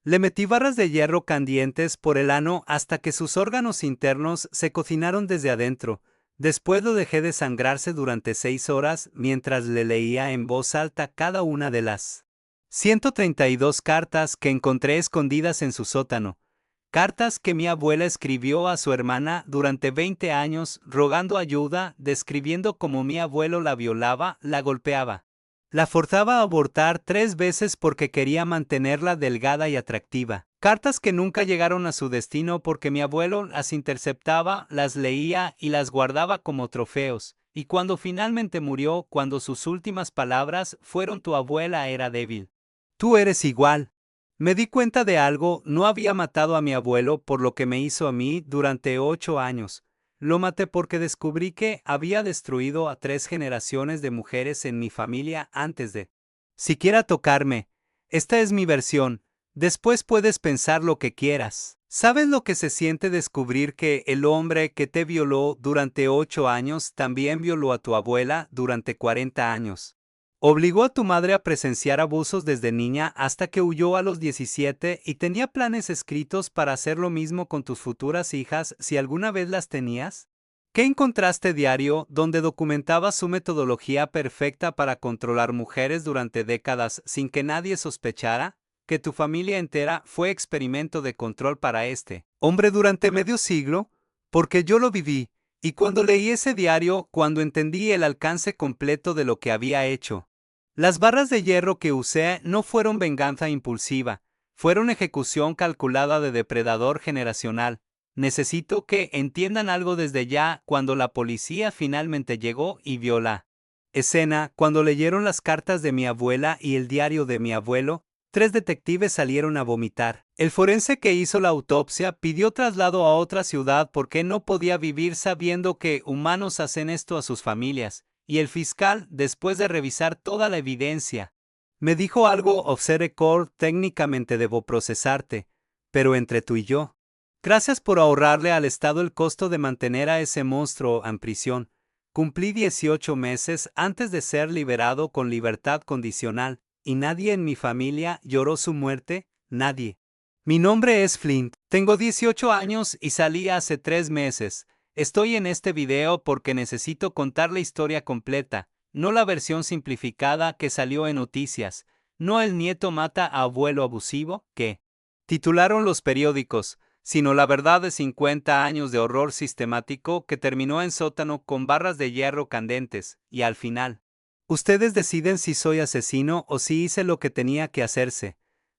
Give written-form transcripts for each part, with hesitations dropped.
Le metí barras de hierro calientes por el ano hasta que sus órganos internos se cocinaron desde adentro. Después lo dejé desangrarse durante 6 horas mientras le leía en voz alta cada una de las 132 cartas que encontré escondidas en su sótano. Cartas que mi abuela escribió a su hermana durante 20 años, rogando ayuda, describiendo cómo mi abuelo la violaba, la golpeaba. La forzaba a abortar 3 veces porque quería mantenerla delgada y atractiva. Cartas que nunca llegaron a su destino porque mi abuelo las interceptaba, las leía y las guardaba como trofeos. Y cuando finalmente murió, cuando sus últimas palabras fueron "tu abuela era débil. Tú eres igual". Me di cuenta de algo, no había matado a mi abuelo por lo que me hizo a mí durante 8 años. Lo maté porque descubrí que había destruido a 3 generaciones de mujeres en mi familia antes de siquiera tocarme. Esta es mi versión. Después puedes pensar lo que quieras. ¿Sabes lo que se siente descubrir que el hombre que te violó durante 8 años también violó a tu abuela durante 40 años? Obligó a tu madre a presenciar abusos desde niña hasta que huyó a los 17 y tenía planes escritos para hacer lo mismo con tus futuras hijas si alguna vez las tenías. ¿Qué encontraste diario donde documentaba su metodología perfecta para controlar mujeres durante décadas sin que nadie sospechara que tu familia entera fue experimento de control para este hombre durante medio siglo? Porque yo lo viví, y cuando leí ese diario, cuando entendí el alcance completo de lo que había hecho. Las barras de hierro que usé no fueron venganza impulsiva, fueron ejecución calculada de depredador generacional. Necesito que entiendan algo desde ya. Cuando la policía finalmente llegó y vio la escena, cuando leyeron las cartas de mi abuela y el diario de mi abuelo, 3 detectives salieron a vomitar. El forense que hizo la autopsia pidió traslado a otra ciudad porque no podía vivir sabiendo que humanos hacen esto a sus familias. Y el fiscal, después de revisar toda la evidencia, me dijo algo off the record: técnicamente debo procesarte, pero entre tú y yo. Gracias por ahorrarle al Estado el costo de mantener a ese monstruo en prisión. Cumplí 18 meses antes de ser liberado con libertad condicional, y nadie en mi familia lloró su muerte, nadie. Mi nombre es Flint, tengo 18 años y salí hace 3 meses. Estoy en este video porque necesito contar la historia completa, no la versión simplificada que salió en noticias, no el nieto mata a abuelo abusivo, que titularon los periódicos, sino la verdad de 50 años de horror sistemático que terminó en sótano con barras de hierro candentes, y al final. Ustedes deciden si soy asesino o si hice lo que tenía que hacerse.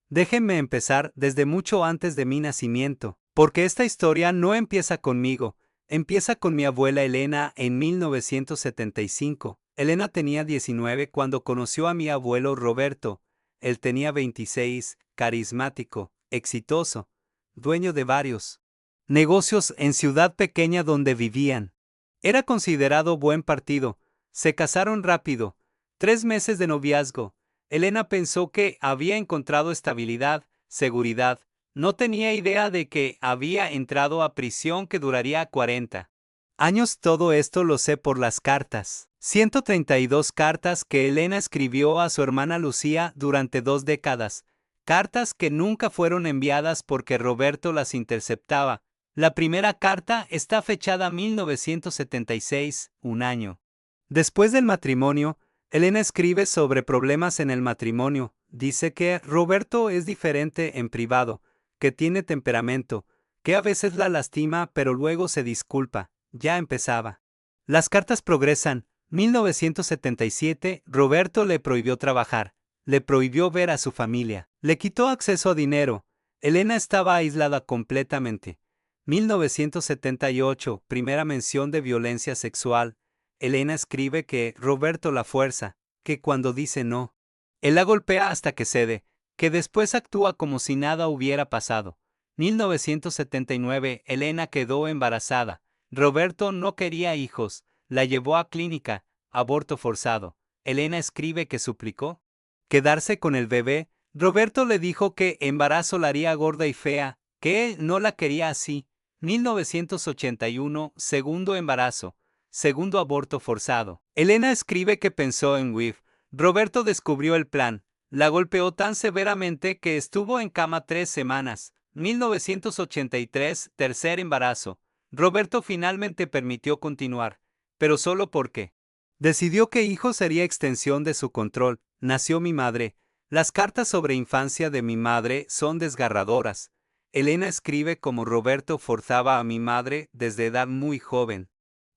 Déjenme empezar desde mucho antes de mi nacimiento, porque esta historia no empieza conmigo. Empieza con mi abuela Elena en 1975. Elena tenía 19 cuando conoció a mi abuelo Roberto. Él tenía 26, carismático, exitoso, dueño de varios negocios en ciudad pequeña donde vivían. Era considerado buen partido. Se casaron rápido. 3 meses de noviazgo. Elena pensó que había encontrado estabilidad, seguridad. No tenía idea de que había entrado a prisión que duraría 40 años. Todo esto lo sé por las cartas. 132 cartas que Elena escribió a su hermana Lucía durante 2 décadas. Cartas que nunca fueron enviadas porque Roberto las interceptaba. La primera carta está fechada 1976, un año después del matrimonio. Elena escribe sobre problemas en el matrimonio. Dice que Roberto es diferente en privado, que tiene temperamento, que a veces la lastima pero luego se disculpa. Ya empezaba. Las cartas progresan. 1977, Roberto le prohibió trabajar, le prohibió ver a su familia, le quitó acceso a dinero. Elena estaba aislada completamente. 1978, primera mención de violencia sexual. Elena escribe que Roberto la fuerza, que cuando dice no, él la golpea hasta que cede, que después actúa como si nada hubiera pasado. 1979, Elena quedó embarazada. Roberto no quería hijos, la llevó a clínica, aborto forzado. Elena escribe que suplicó quedarse con el bebé. Roberto le dijo que embarazo la haría gorda y fea, que él no la quería así. 1981, segundo embarazo. Segundo aborto forzado. Elena escribe que pensó en Wiv. Roberto descubrió el plan, La golpeó tan severamente que estuvo en cama 3 semanas. 1983, tercer embarazo. Roberto finalmente permitió continuar, pero solo porque decidió que hijo sería extensión de su control. Nació mi madre. Las cartas sobre infancia de mi madre son desgarradoras. Elena escribe cómo Roberto forzaba a mi madre desde edad muy joven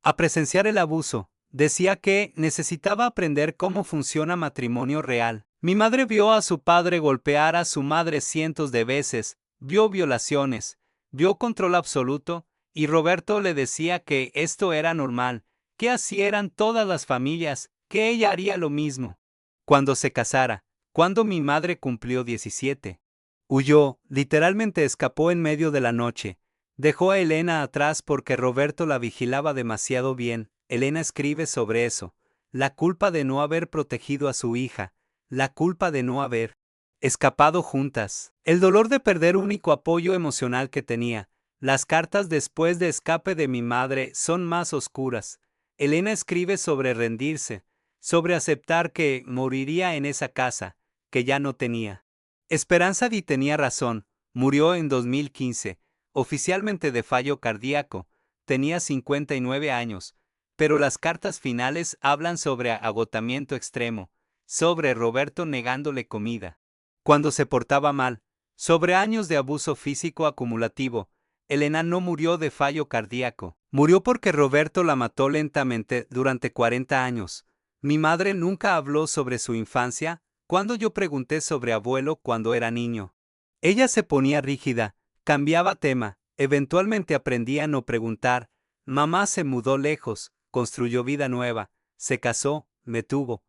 a presenciar el abuso. Decía que necesitaba aprender cómo funciona matrimonio real. Mi madre vio a su padre golpear a su madre cientos de veces, vio violaciones, vio control absoluto, y Roberto le decía que esto era normal, que así eran todas las familias, que ella haría lo mismo. Cuando se casara, cuando mi madre cumplió 17, huyó, literalmente escapó en medio de la noche. Dejó a Elena atrás porque Roberto la vigilaba demasiado bien. Elena escribe sobre eso. La culpa de no haber protegido a su hija. La culpa de no haber escapado juntas. El dolor de perder único apoyo emocional que tenía. Las cartas después de escape de mi madre son más oscuras. Elena escribe sobre rendirse, sobre aceptar que moriría en esa casa, que ya no tenía esperanza. Y tenía razón. Murió en 2015. Oficialmente de fallo cardíaco, tenía 59 años, pero las cartas finales hablan sobre agotamiento extremo, sobre Roberto negándole comida cuando se portaba mal, sobre años de abuso físico acumulativo. Elena no murió de fallo cardíaco, murió porque Roberto la mató lentamente durante 40 años. Mi madre nunca habló sobre su infancia. Cuando yo pregunté sobre abuelo cuando era niño, ella se ponía rígida. Cambiaba tema, eventualmente aprendía a no preguntar. Mamá se mudó lejos, construyó vida nueva, se casó, me tuvo.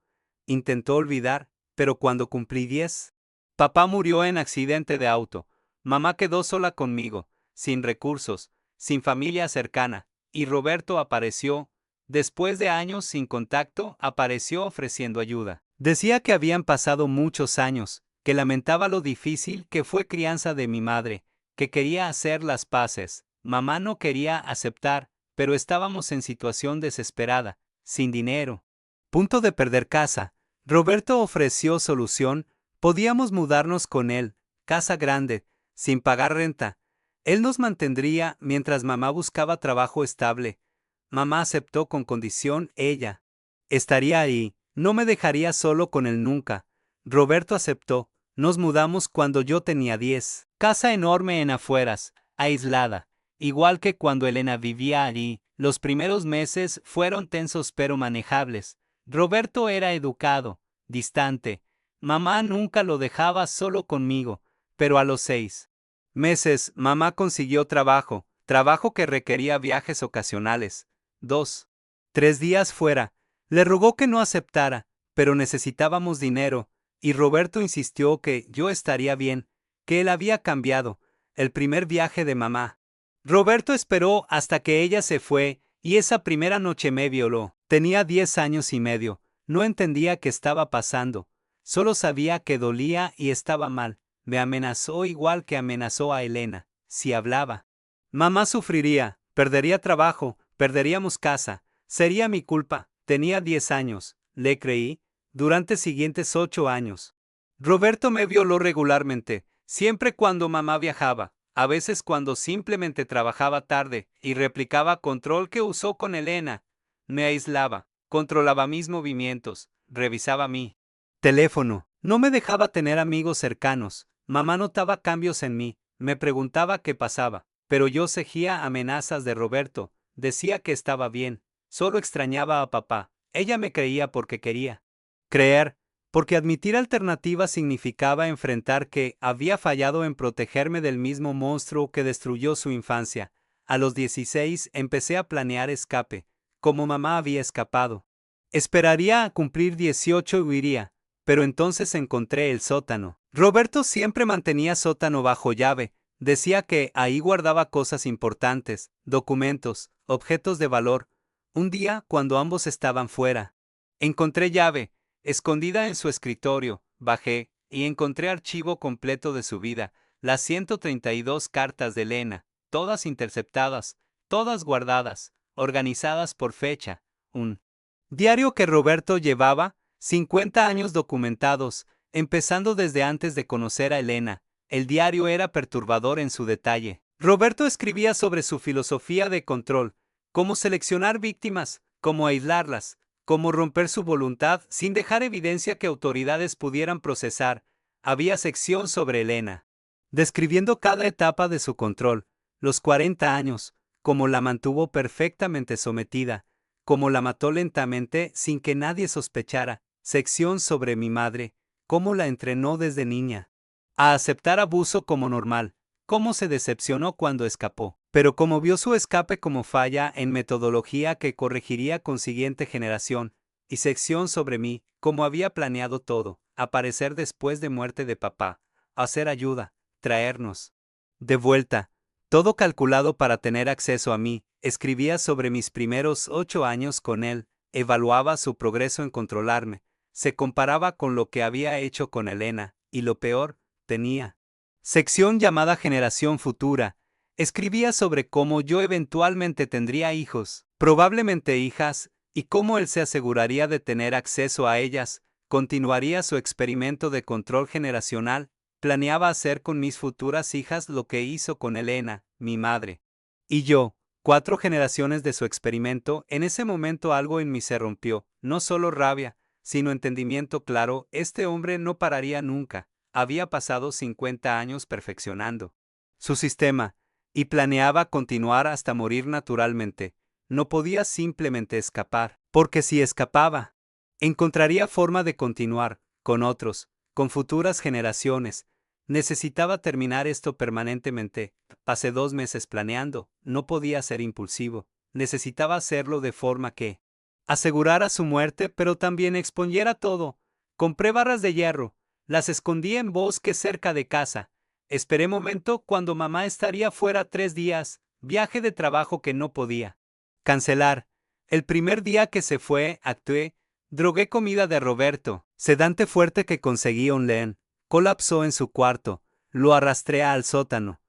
Intentó olvidar, pero cuando cumplí 10, papá murió en accidente de auto. Mamá quedó sola conmigo, sin recursos, sin familia cercana, y Roberto apareció. Después de años sin contacto, apareció ofreciendo ayuda. Decía que habían pasado muchos años, que lamentaba lo difícil que fue crianza de mi madre, que quería hacer las paces. Mamá no quería aceptar, pero estábamos en situación desesperada, sin dinero. Punto de perder casa. Roberto ofreció solución, podíamos mudarnos con él, casa grande, sin pagar renta. Él nos mantendría mientras mamá buscaba trabajo estable. Mamá aceptó con condición, ella estaría ahí, no me dejaría solo con él nunca. Roberto aceptó. Nos mudamos cuando yo tenía 10. Casa enorme en afueras, aislada. Igual que cuando Elena vivía allí, los primeros meses fueron tensos pero manejables. Roberto era educado, distante. Mamá nunca lo dejaba solo conmigo, pero a los 6 meses, mamá consiguió trabajo, trabajo que requería viajes ocasionales. 2, 3 días fuera. Le rogó que no aceptara, pero necesitábamos dinero. Y Roberto insistió que yo estaría bien, que él había cambiado. El primer viaje de mamá. Roberto esperó hasta que ella se fue, y esa primera noche me violó. Tenía 10 años y medio. No entendía qué estaba pasando. Solo sabía que dolía y estaba mal. Me amenazó igual que amenazó a Elena. Si hablaba, mamá sufriría, perdería trabajo, perderíamos casa. Sería mi culpa. Tenía 10 años. Le creí. Durante siguientes 8 años. Roberto me violó regularmente, siempre cuando mamá viajaba, a veces cuando simplemente trabajaba tarde, y replicaba control que usó con Elena. Me aislaba, controlaba mis movimientos, revisaba mi teléfono, no me dejaba tener amigos cercanos. Mamá notaba cambios en mí, me preguntaba qué pasaba, pero yo seguía amenazas de Roberto, decía que estaba bien, solo extrañaba a papá. Ella me creía porque quería creer, porque admitir alternativas significaba enfrentar que había fallado en protegerme del mismo monstruo que destruyó su infancia. A los 16 empecé a planear escape, como mamá había escapado. Esperaría a cumplir 18 y huiría, pero entonces encontré el sótano. Roberto siempre mantenía sótano bajo llave, decía que ahí guardaba cosas importantes, documentos, objetos de valor. Un día, cuando ambos estaban fuera, encontré llave, escondida en su escritorio. Bajé y encontré archivo completo de su vida, las 132 cartas de Elena, todas interceptadas, todas guardadas, organizadas por fecha. Un diario que Roberto llevaba, 50 años documentados. empezando desde antes de conocer a Elena. El diario era perturbador en su detalle. Roberto escribía sobre su filosofía de control, cómo seleccionar víctimas, cómo aislarlas, cómo romper su voluntad sin dejar evidencia que autoridades pudieran procesar. Había sección sobre Elena, describiendo cada etapa de su control, los 40 años, cómo la mantuvo perfectamente sometida, cómo la mató lentamente sin que nadie sospechara. Sección sobre mi madre, cómo la entrenó desde niña a aceptar abuso como normal, cómo se decepcionó cuando escapó, pero cómo vio su escape como falla en metodología que corregiría con siguiente generación, y sección sobre mí, cómo había planeado todo, aparecer después de muerte de papá, hacer ayuda, traernos de vuelta, todo calculado para tener acceso a mí. Escribía sobre mis primeros 8 años con él, evaluaba su progreso en controlarme, se comparaba con lo que había hecho con Elena, y lo peor, tenía sección llamada Generación Futura. Escribía sobre cómo yo eventualmente tendría hijos, probablemente hijas, y cómo él se aseguraría de tener acceso a ellas, continuaría su experimento de control generacional, planeaba hacer con mis futuras hijas lo que hizo con Elena, mi madre. Y yo, 4 generaciones de su experimento. En ese momento algo en mí se rompió, no solo rabia, sino entendimiento claro. Este hombre no pararía nunca. Había pasado 50 años perfeccionando su sistema, y planeaba continuar hasta morir naturalmente. No podía simplemente escapar, porque si escapaba, encontraría forma de continuar, con otros, con futuras generaciones. Necesitaba terminar esto permanentemente. Pasé 2 meses planeando, no podía ser impulsivo. Necesitaba hacerlo de forma que asegurara su muerte, pero también exponiera todo. Compré barras de hierro, las escondí en bosques cerca de casa. Esperé momento cuando mamá estaría fuera 3 días, viaje de trabajo que no podía cancelar. El primer día que se fue, actué, drogué comida de Roberto, sedante fuerte que conseguí online. Colapsó en su cuarto, lo arrastré al sótano.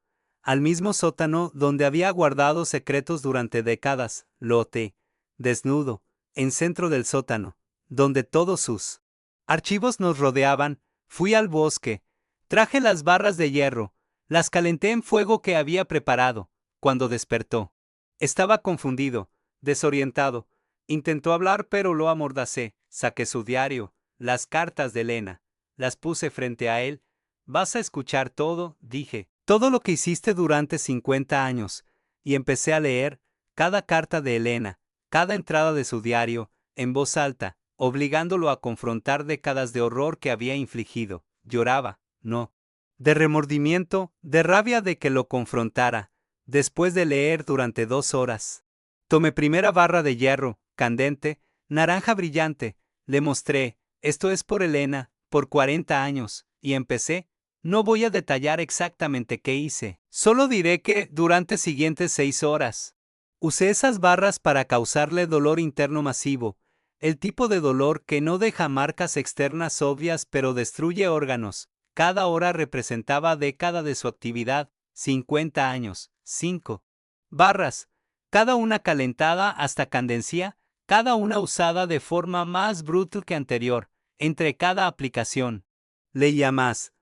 Al mismo sótano donde había guardado secretos durante décadas, lo até, desnudo, en centro del sótano, donde todos sus archivos nos rodeaban. Fui al bosque, traje las barras de hierro, las calenté en fuego que había preparado. Cuando despertó, estaba confundido, desorientado. Intentó hablar pero lo amordacé. Saqué su diario, las cartas de Elena, las puse frente a él. Vas a escuchar todo, dije, todo lo que hiciste durante 50 años. Y empecé a leer cada carta de Elena, cada entrada de su diario, en voz alta, obligándolo a confrontar décadas de horror que había infligido. Lloraba, no, de remordimiento, de rabia de que lo confrontara. Después de leer durante 2 horas, tomé primera barra de hierro, candente, naranja brillante, le mostré, esto es por Elena, por 40 años, y empecé. No voy a detallar exactamente qué hice, solo diré que, durante siguientes 6 horas, usé esas barras para causarle dolor interno masivo, el tipo de dolor que no deja marcas externas obvias pero destruye órganos. Cada hora representaba década de su actividad, 50 años, 5 barras, cada una calentada hasta candencia, cada una usada de forma más brutal que anterior, entre cada aplicación. Leía más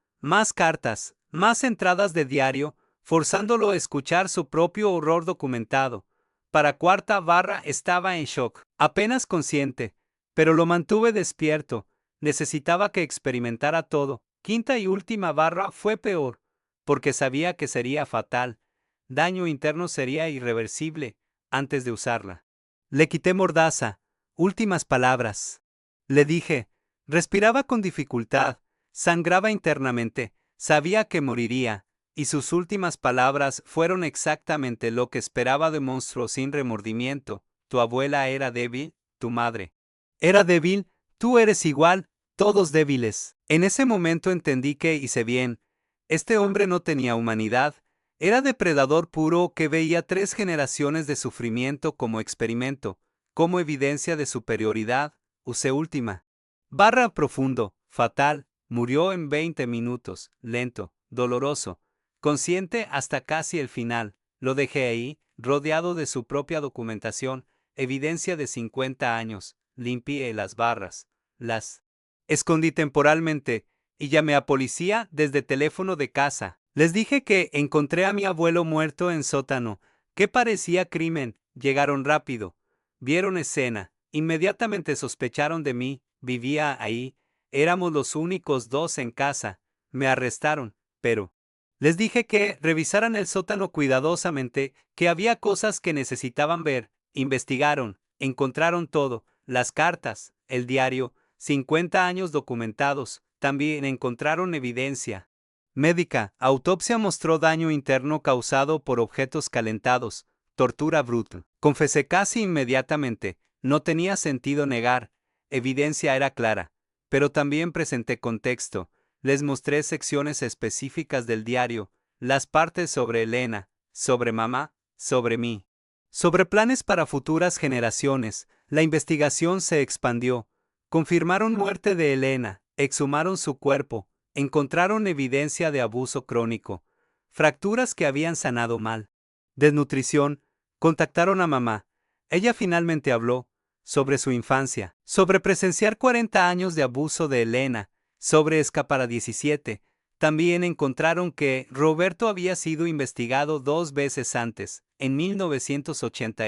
cartas, más entradas de diario, forzándolo a escuchar su propio horror documentado. Para cuarta barra estaba en shock, apenas consciente, pero lo mantuve despierto. Necesitaba que experimentara todo. Quinta y última barra fue peor, porque sabía que sería fatal. Daño interno sería irreversible antes de usarla. Le quité mordaza, últimas palabras. Le dije, respiraba con dificultad, sangraba internamente, sabía que moriría, y sus últimas palabras fueron exactamente lo que esperaba de monstruo sin remordimiento. Tu abuela era débil, tu madre era débil, tú eres igual, todos débiles. En ese momento entendí que hice bien. Este hombre no tenía humanidad. Era depredador puro que veía 3 generaciones de sufrimiento como experimento, como evidencia de superioridad. Usé última barra profundo, fatal, murió en 20 minutos, lento, doloroso, consciente hasta casi el final. Lo dejé ahí, rodeado de su propia documentación, evidencia de 50 años. Limpié las barras, las escondí temporalmente, y llamé a policía desde teléfono de casa. Les dije que encontré a mi abuelo muerto en sótano, que parecía crimen. Llegaron rápido. Vieron escena. Inmediatamente sospecharon de mí. Vivía ahí. Éramos los únicos dos en casa. Me arrestaron, pero les dije que revisaran el sótano cuidadosamente, que había cosas que necesitaban ver. Investigaron, encontraron todo, las cartas, el diario, 50 años documentados. También encontraron evidencia médica. Autopsia mostró daño interno causado por objetos calentados, tortura brutal. Confesé casi inmediatamente, no tenía sentido negar, evidencia era clara, pero también presenté contexto. Les mostré secciones específicas del diario, las partes sobre Elena, sobre mamá, sobre mí, sobre planes para futuras generaciones. La investigación se expandió. Confirmaron muerte de Elena, exhumaron su cuerpo, encontraron evidencia de abuso crónico, fracturas que habían sanado mal, desnutrición. Contactaron a mamá. Ella finalmente habló sobre su infancia, sobre presenciar 40 años de abuso de Elena, sobre escapar a 17. También encontraron que Roberto había sido investigado 2 veces antes, en 1980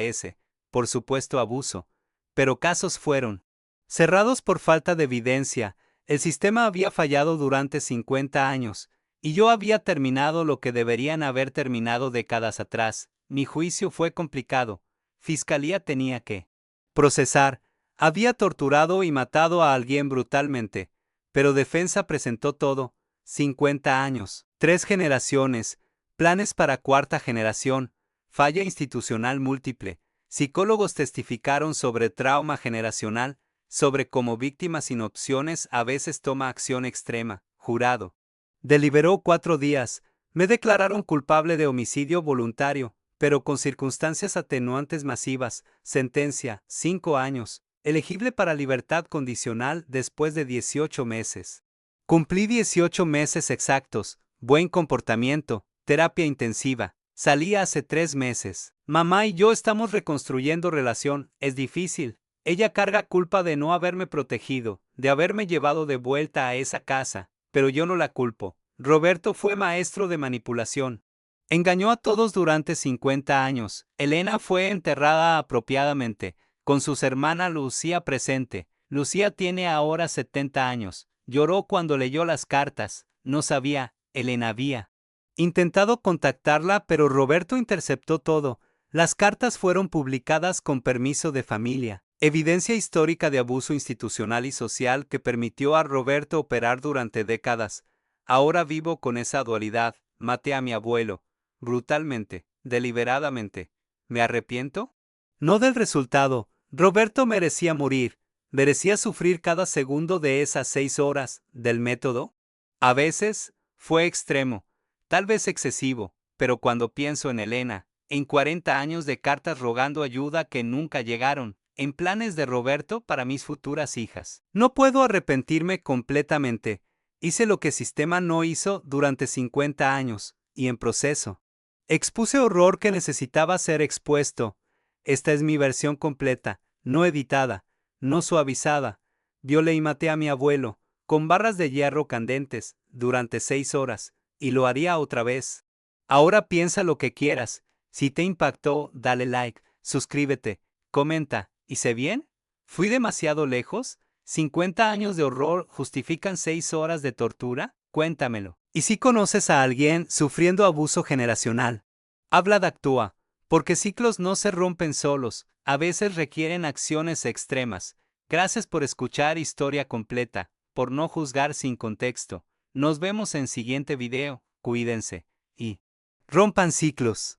por supuesto abuso, pero casos fueron cerrados por falta de evidencia. El sistema había fallado durante 50 años, y yo había terminado lo que deberían haber terminado décadas atrás. Mi juicio fue complicado. Fiscalía tenía que procesar. Había torturado y matado a alguien brutalmente, pero defensa presentó todo. 50 años, 3 generaciones, planes para 4ª generación, falla institucional múltiple. Psicólogos testificaron sobre trauma generacional, sobre cómo víctimas sin opciones a veces toma acción extrema. Jurado deliberó 4 días. Me declararon culpable de homicidio voluntario, pero con circunstancias atenuantes masivas. Sentencia: 5 años. Elegible para libertad condicional después de 18 meses. Cumplí 18 meses exactos. Buen comportamiento. Terapia intensiva. Salí hace 3 meses. Mamá y yo estamos reconstruyendo relación. Es difícil. Ella carga culpa de no haberme protegido, de haberme llevado de vuelta a esa casa, pero yo no la culpo. Roberto fue maestro de manipulación. Engañó a todos durante 50 años. Elena fue enterrada apropiadamente, con sus hermanas Lucía presente. Lucía tiene ahora 70 años. Lloró cuando leyó las cartas. No sabía, Elena había intentado contactarla, pero Roberto interceptó todo. Las cartas fueron publicadas con permiso de familia. Evidencia histórica de abuso institucional y social que permitió a Roberto operar durante décadas. Ahora vivo con esa dualidad. Maté a mi abuelo, brutalmente, deliberadamente. ¿Me arrepiento? No del resultado. Roberto merecía morir. Merecía sufrir cada segundo de esas 6 horas. ¿Del método? A veces, fue extremo, tal vez excesivo, pero cuando pienso en Elena, en 40 años de cartas rogando ayuda que nunca llegaron, en planes de Roberto para mis futuras hijas, no puedo arrepentirme completamente. Hice lo que el sistema no hizo durante 50 años, y en proceso. Expuse horror que necesitaba ser expuesto. Esta es mi versión completa, no editada, no suavizada. Violé y maté a mi abuelo, con barras de hierro candentes, durante 6 horas, y lo haría otra vez. Ahora piensa lo que quieras. Si te impactó, dale like, suscríbete, comenta. ¿Hice bien? ¿Fui demasiado lejos? ¿50 años de horror justifican 6 horas de tortura? Cuéntamelo. ¿Y si conoces a alguien sufriendo abuso generacional? Habla de actúa, porque ciclos no se rompen solos, a veces requieren acciones extremas. Gracias por escuchar Historia Completa, por no juzgar sin contexto. Nos vemos en siguiente video, cuídense, y rompan ciclos.